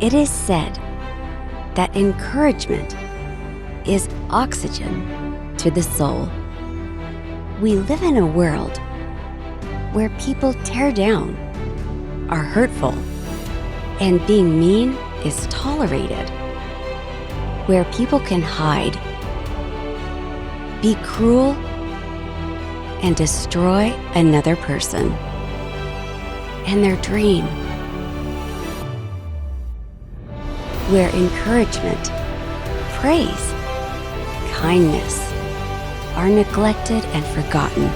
It is said that encouragement is oxygen to the soul. We live in a world where people tear down, are hurtful, and being mean is tolerated. Where people can hide, be cruel, and destroy another person and their dream. Where encouragement, praise, kindness are neglected and forgotten.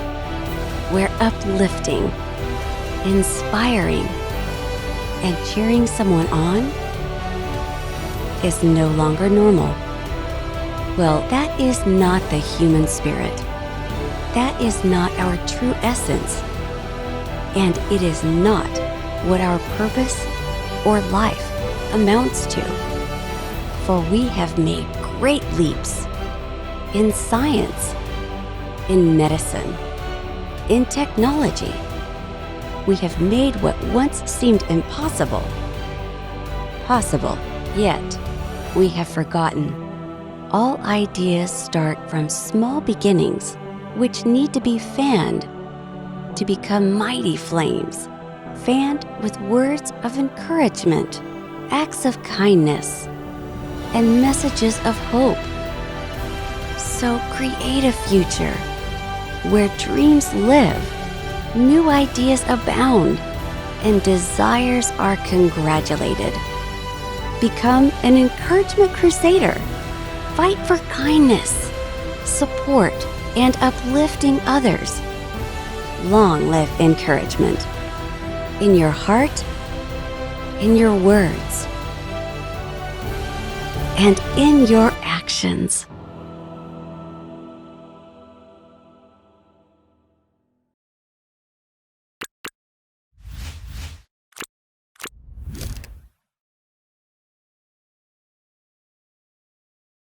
Where uplifting, inspiring, and cheering someone on is no longer normal. Well, that is not the human spirit. That is not our true essence. And it is not what our purpose or life amounts to. For we have made great leaps in science, in medicine, in technology. We have made what once seemed impossible possible, yet we have forgotten. All ideas start from small beginnings, which need to be fanned to become mighty flames, fanned with words of encouragement, acts of kindness, and messages of hope. So create a future where dreams live, new ideas abound, and desires are congratulated. Become an encouragement crusader. Fight for kindness, support, and uplifting others. Long live encouragement in your heart, in your words, and in your actions.